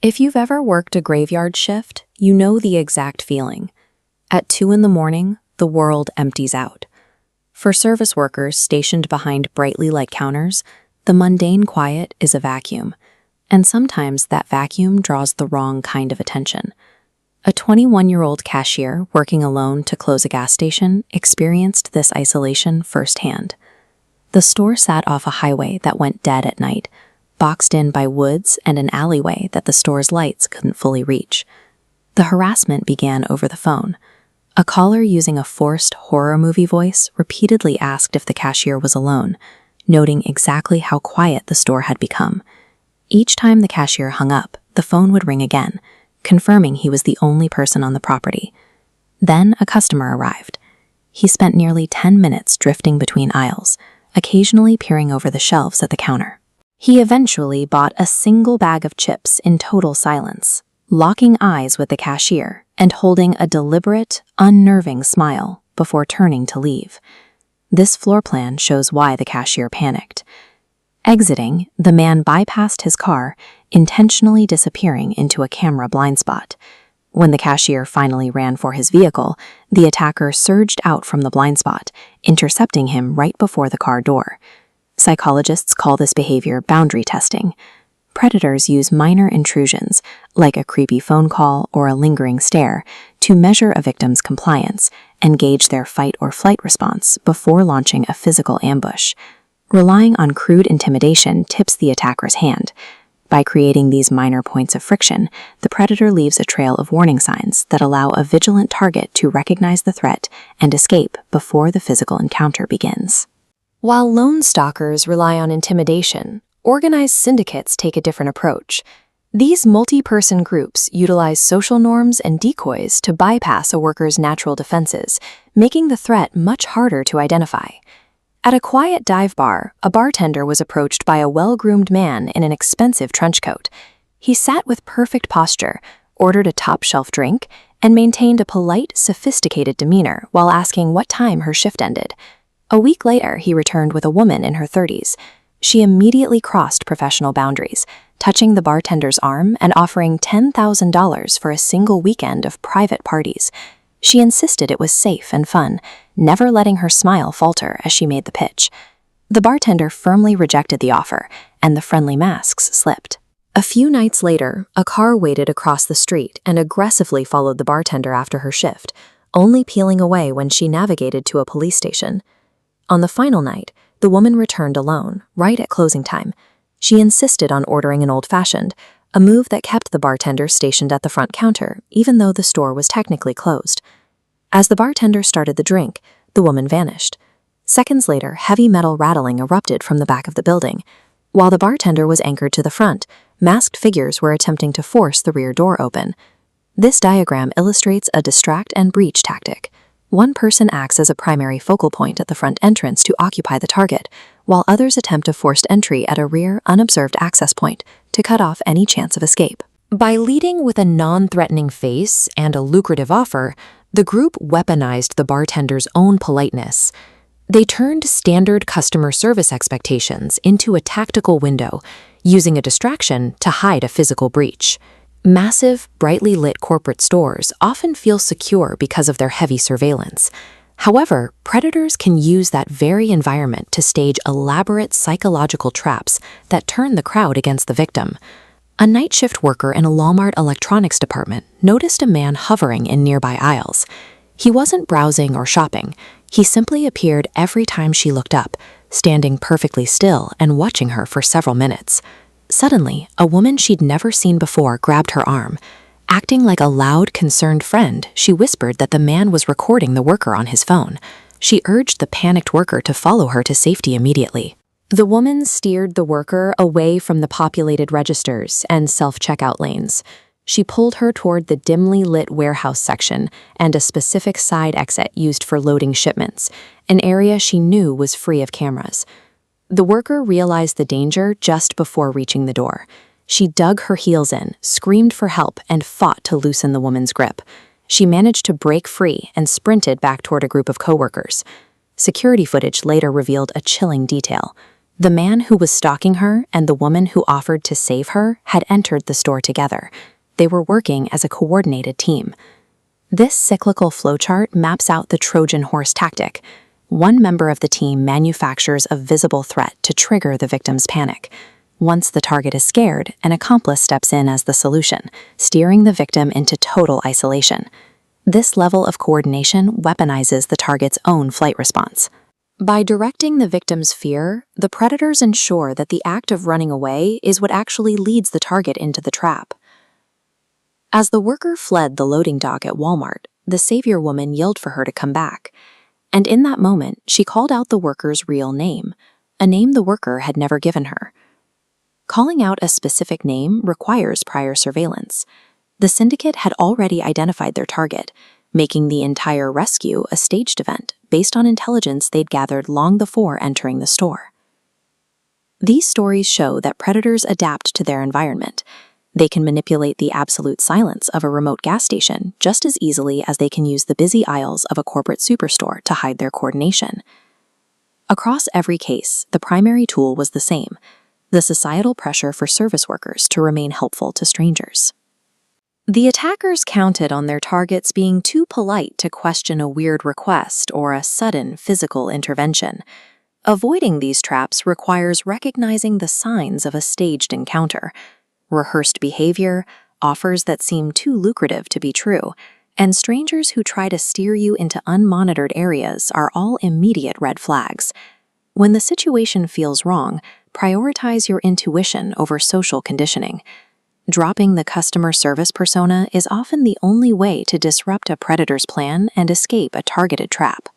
If you've ever worked a graveyard shift, you know the exact feeling. At 2 in the morning, the world empties out. For service workers stationed behind brightly lit counters, the mundane quiet is a vacuum, and sometimes that vacuum draws the wrong kind of attention. A 21-year-old cashier working alone to close a gas station experienced this isolation firsthand. The store sat off a highway that went dead at night, boxed in by woods and an alleyway that the store's lights couldn't fully reach. The harassment began over the phone. A caller using a forced horror movie voice repeatedly asked if the cashier was alone, noting exactly how quiet the store had become. Each time the cashier hung up, the phone would ring again, confirming he was the only person on the property. Then a customer arrived. He spent nearly 10 minutes drifting between aisles, occasionally peering over the shelves at the counter. He eventually bought a single bag of chips in total silence, locking eyes with the cashier and holding a deliberate, unnerving smile before turning to leave. This floor plan shows why the cashier panicked. Exiting, the man bypassed his car, intentionally disappearing into a camera blind spot. When the cashier finally ran for his vehicle, the attacker surged out from the blind spot, intercepting him right before the car door. Psychologists call this behavior boundary testing. Predators use minor intrusions, like a creepy phone call or a lingering stare, to measure a victim's compliance and gauge their fight or flight response before launching a physical ambush. Relying on crude intimidation tips the attacker's hand. By creating these minor points of friction, the predator leaves a trail of warning signs that allow a vigilant target to recognize the threat and escape before the physical encounter begins. While lone stalkers rely on intimidation, organized syndicates take a different approach. These multi-person groups utilize social norms and decoys to bypass a worker's natural defenses, making the threat much harder to identify. At a quiet dive bar, a bartender was approached by a well-groomed man in an expensive trench coat. He sat with perfect posture, ordered a top-shelf drink, and maintained a polite, sophisticated demeanor while asking what time her shift ended. A week later, he returned with a woman in her 30s. She immediately crossed professional boundaries, touching the bartender's arm and offering $10,000 for a single weekend of private parties. She insisted it was safe and fun, never letting her smile falter as she made the pitch. The bartender firmly rejected the offer, and the friendly masks slipped. A few nights later, a car waited across the street and aggressively followed the bartender after her shift, only peeling away when she navigated to a police station. On the final night, the woman returned alone, right at closing time. She insisted on ordering an old-fashioned, a move that kept the bartender stationed at the front counter, even though the store was technically closed. As the bartender started the drink, the woman vanished. Seconds later, heavy metal rattling erupted from the back of the building. While the bartender was anchored to the front, masked figures were attempting to force the rear door open. This diagram illustrates a distract and breach tactic. One person acts as a primary focal point at the front entrance to occupy the target, while others attempt a forced entry at a rear, unobserved access point to cut off any chance of escape. By leading with a non-threatening face and a lucrative offer, the group weaponized the bartender's own politeness. They turned standard customer service expectations into a tactical window, using a distraction to hide a physical breach. Massive, brightly lit corporate stores often feel secure because of their heavy surveillance. However, predators can use that very environment to stage elaborate psychological traps that turn the crowd against the victim. A night shift worker in a Walmart electronics department noticed a man hovering in nearby aisles. He wasn't browsing or shopping. He simply appeared every time she looked up, standing perfectly still and watching her for several minutes. Suddenly, a woman she'd never seen before grabbed her arm. Acting like a loud, concerned friend, she whispered that the man was recording the worker on his phone. She urged the panicked worker to follow her to safety immediately. The woman steered the worker away from the populated registers and self-checkout lanes. She pulled her toward the dimly lit warehouse section and a specific side exit used for loading shipments, an area she knew was free of cameras. The worker realized the danger just before reaching the door. She dug her heels in, screamed for help, and fought to loosen the woman's grip. She managed to break free and sprinted back toward a group of coworkers. Security footage later revealed a chilling detail. The man who was stalking her and the woman who offered to save her had entered the store together. They were working as a coordinated team. This cyclical flowchart maps out the Trojan horse tactic. One member of the team manufactures a visible threat to trigger the victim's panic. Once the target is scared, an accomplice steps in as the solution, steering the victim into total isolation. This level of coordination weaponizes the target's own flight response. By directing the victim's fear, the predators ensure that the act of running away is what actually leads the target into the trap. As the worker fled the loading dock at Walmart, the savior woman yelled for her to come back. And in that moment, she called out the worker's real name, a name the worker had never given her. Calling out a specific name requires prior surveillance. The syndicate had already identified their target, making the entire rescue a staged event based on intelligence they'd gathered long before entering the store. These stories show that predators adapt to their environment. They can manipulate the absolute silence of a remote gas station just as easily as they can use the busy aisles of a corporate superstore to hide their coordination. Across every case, the primary tool was the same: the societal pressure for service workers to remain helpful to strangers. The attackers counted on their targets being too polite to question a weird request or a sudden physical intervention. Avoiding these traps requires recognizing the signs of a staged encounter: rehearsed behavior, offers that seem too lucrative to be true, and strangers who try to steer you into unmonitored areas are all immediate red flags. When the situation feels wrong, prioritize your intuition over social conditioning. Dropping the customer service persona is often the only way to disrupt a predator's plan and escape a targeted trap.